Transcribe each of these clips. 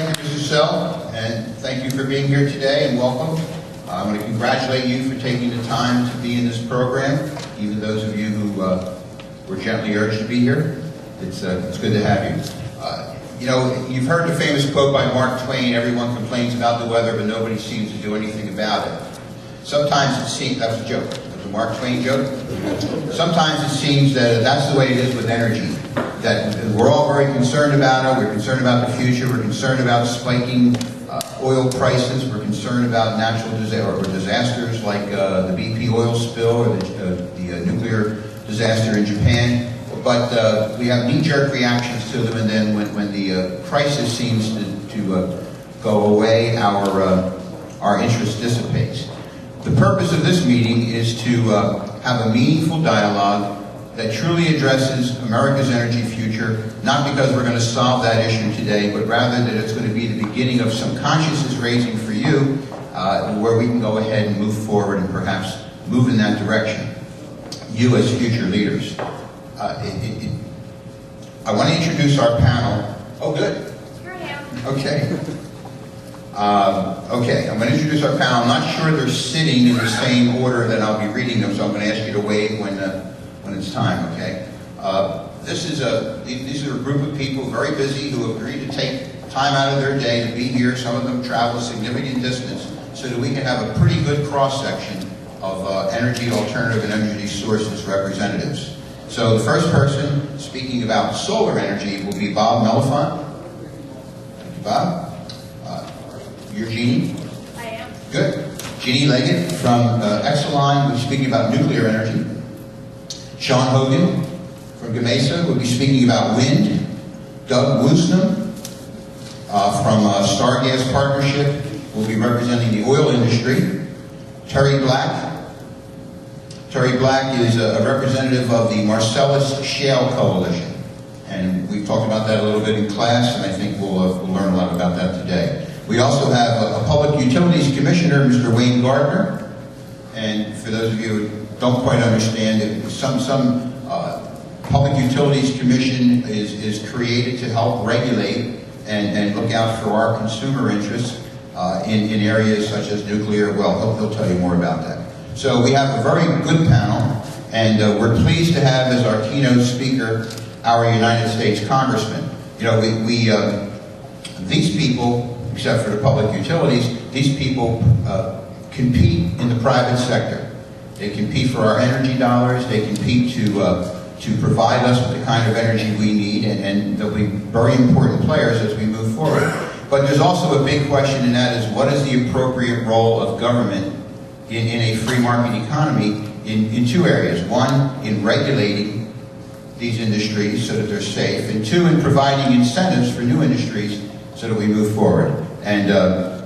Thank you, Mrs. Sell, and thank you for being here today, and welcome. I want to congratulate you for taking the time to be in this program, even those of you who were gently urged to be here. It's good to have you. You know, you've heard the famous quote by Mark Twain, everyone complains about the weather, but nobody seems to do anything about it. Sometimes it seems, that was a joke, it was a Mark Twain joke. Sometimes it seems that that's the way it is with energy, that we're all very concerned about it, we're concerned about the future, we're concerned about spiking oil prices, we're concerned about natural disasters like the BP oil spill or the nuclear disaster in Japan. But we have knee-jerk reactions to them, and then when the crisis seems to go away, our interest dissipates. The purpose of this meeting is to have a meaningful dialogue that truly addresses America's energy future, not because we're going to solve that issue today, but rather that it's going to be the beginning of some consciousness raising for you, where we can go ahead and move forward and perhaps move in that direction, you as future leaders. I want to introduce our panel. Oh, good. Here I am. Okay. Okay, I'm going to introduce our panel. I'm not sure they're sitting in the same order that I'll be reading them, so I'm going to ask you to wave when it's time, okay? These are a group of people very busy who have agreed to take time out of their day to be here. Some of them travel a significant distance so that we can have a pretty good cross-section of energy alternative and energy sources representatives. So the first person speaking about solar energy will be Bob Mellifont. Thank you, Bob. You're Jeannie? I am. Good. Jeannie Leggett from Exelon will be speaking about nuclear energy. Sean Hogan from Gamesa will be speaking about wind. Doug Woosnam from Stargas Partnership will be representing the oil industry. Terry Black. Terry Black is a representative of the Marcellus Shale Coalition. And we've talked about that a little bit in class, and I think we'll learn a lot about that today. We also have a Public Utilities Commissioner, Mr. Wayne Gardner. And for those of you who don't quite understand it, some Public Utilities Commission is created to help regulate and look out for our consumer interests in areas such as nuclear. Well, he'll tell you more about that. So we have a very good panel, and we're pleased to have as our keynote speaker our United States Congressman. You know, these people, except for the public utilities, these people compete in the private sector. They compete for our energy dollars. They compete to provide us with the kind of energy we need, and they'll be very important players as we move forward. But there's also a big question, and that is, what is the appropriate role of government in a free market economy in two areas? One, in regulating these industries so that they're safe, and two, in providing incentives for new industries so that we move forward. And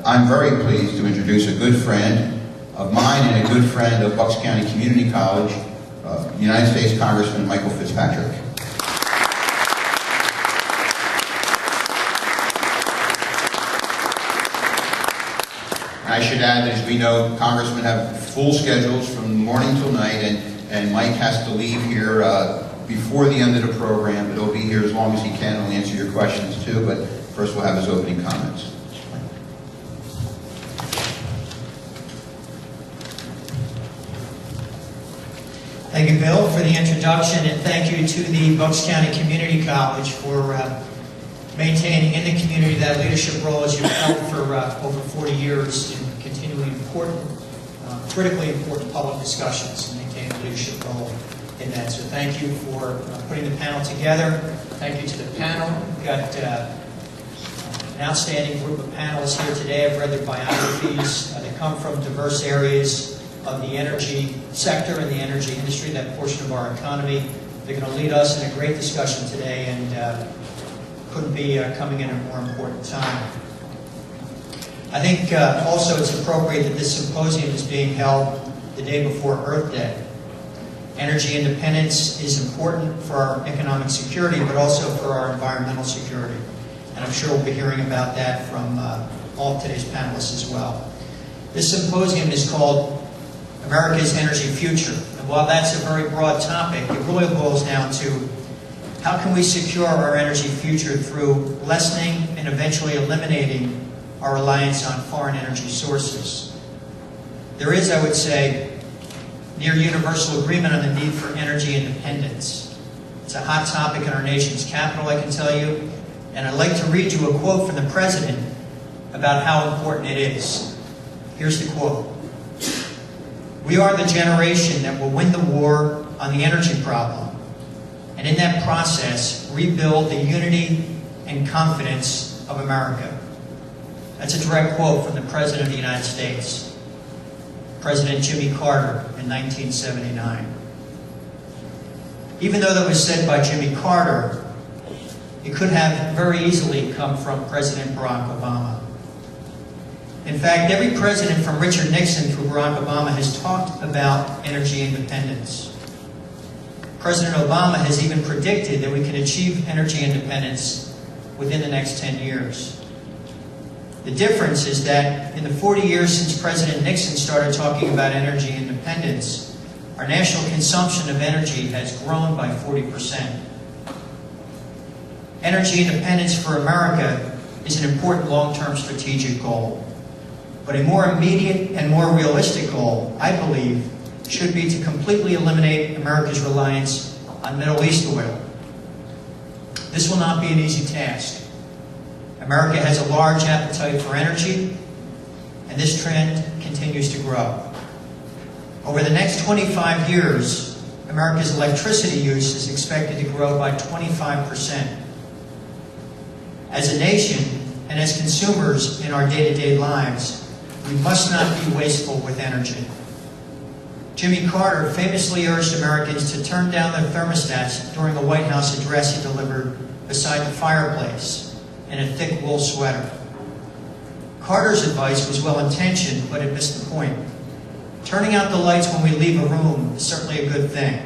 I'm very pleased to introduce a good friend of mine and a good friend of Bucks County Community College, United States Congressman Michael Fitzpatrick. I should add that, as we know, congressmen have full schedules from morning till night, and Mike has to leave here before the end of the program, but he'll be here as long as he can. He'll answer your questions too, but first we'll have his opening comments. Thank you, Bill, for the introduction, and thank you to the Bucks County Community College for maintaining in the community that leadership role as you've held for over 40 years in continually important, critically important public discussions and maintaining a leadership role in that. So thank you for putting the panel together. Thank you to the panel. We've got an outstanding group of panelists here today. I've read their biographies. They come from diverse areas of the energy sector and the energy industry, that portion of our economy. They're going to lead us in a great discussion today, and couldn't be coming in at a more important time. I think also it's appropriate that this symposium is being held the day before Earth Day. Energy independence is important for our economic security, but also for our environmental security. And I'm sure we'll be hearing about that from all of today's panelists as well. This symposium is called America's Energy Future. And while that's a very broad topic, it really boils down to How can we secure our energy future through lessening and eventually eliminating our reliance on foreign energy sources? There is, I would say, near universal agreement on the need for energy independence. It's a hot topic in our nation's capital, I can tell you, and I'd like to read you a quote from the President about how important it is. Here's the quote. "We are the generation that will win the war on the energy problem, and in that process, rebuild the unity and confidence of America." That's a direct quote from the President of the United States, President Jimmy Carter, in 1979. Even though that was said by Jimmy Carter, it could have very easily come from President Barack Obama. In fact, every president from Richard Nixon through Barack Obama has talked about energy independence. President Obama has even predicted that we can achieve energy independence within the next 10 years. The difference is that in the 40 years since President Nixon started talking about energy independence, our national consumption of energy has grown by 40%. Energy independence for America is an important long-term strategic goal. But a more immediate and more realistic goal, I believe, should be to completely eliminate America's reliance on Middle East oil. This will not be an easy task. America has a large appetite for energy, and this trend continues to grow. Over the next 25 years, America's electricity use is expected to grow by 25%. As a nation and as consumers in our day-to-day lives, we must not be wasteful with energy. Jimmy Carter famously urged Americans to turn down their thermostats during a White House address he delivered beside the fireplace in a thick wool sweater. Carter's advice was well-intentioned, but it missed the point. Turning out the lights when we leave a room is certainly a good thing.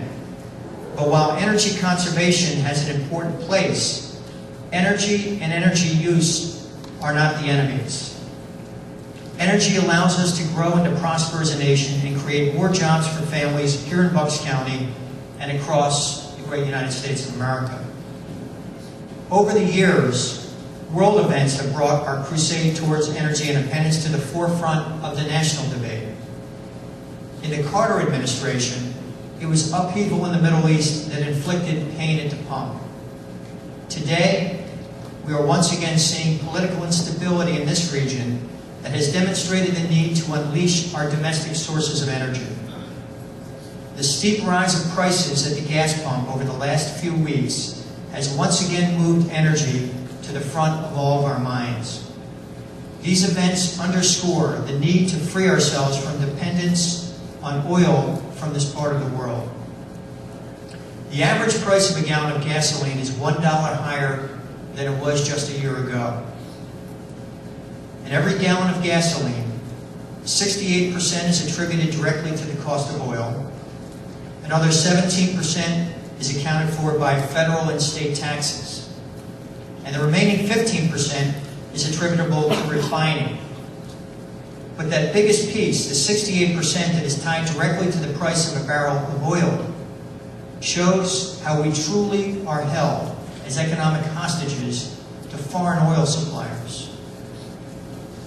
But while energy conservation has an important place, energy and energy use are not the enemies. Energy allows us to grow and to prosper as a nation and create more jobs for families here in Bucks County and across the great United States of America. Over the years, world events have brought our crusade towards energy independence to the forefront of the national debate. In the Carter administration, it was upheaval in the Middle East that inflicted pain at the pump. Today, we are once again seeing political instability in this region that has demonstrated the need to unleash our domestic sources of energy. The steep rise of prices at the gas pump over the last few weeks has once again moved energy to the front of all of our minds. These events underscore the need to free ourselves from dependence on oil from this part of the world. The average price of a gallon of gasoline is $1 higher than it was just a year ago. In every gallon of gasoline, 68% is attributed directly to the cost of oil. Another 17% is accounted for by federal and state taxes. And the remaining 15% is attributable to refining. But that biggest piece, the 68% that is tied directly to the price of a barrel of oil, shows how we truly are held as economic hostages to foreign oil suppliers.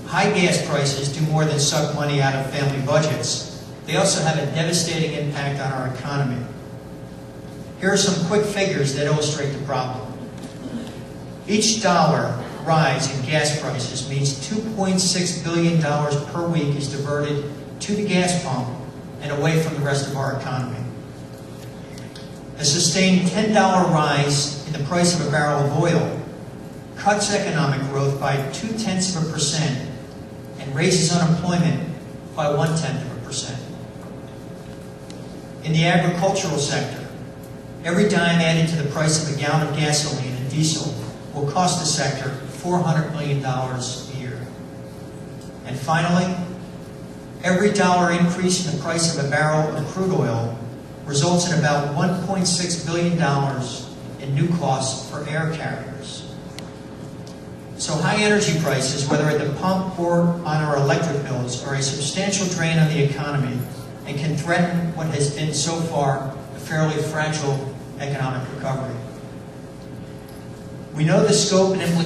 High gas prices do more than suck money out of family budgets. They also have a devastating impact on our economy. Here are some quick figures that illustrate the problem. Each dollar rise in gas prices means $2.6 billion per week is diverted to the gas pump and away from the rest of our economy. A sustained $10 rise in the price of a barrel of oil cuts economic growth by 0.2% and raises unemployment by 0.1%. In the agricultural sector, every dime added to the price of a gallon of gasoline and diesel will cost the sector $400 million a year. And finally, every dollar increase in the price of a barrel of crude oil results in about $1.6 billion in new costs for air carriers. So high energy prices, whether at the pump or on our electric bills, are a substantial drain on the economy and can threaten what has been so far a fairly fragile economic recovery. We know the scope and implications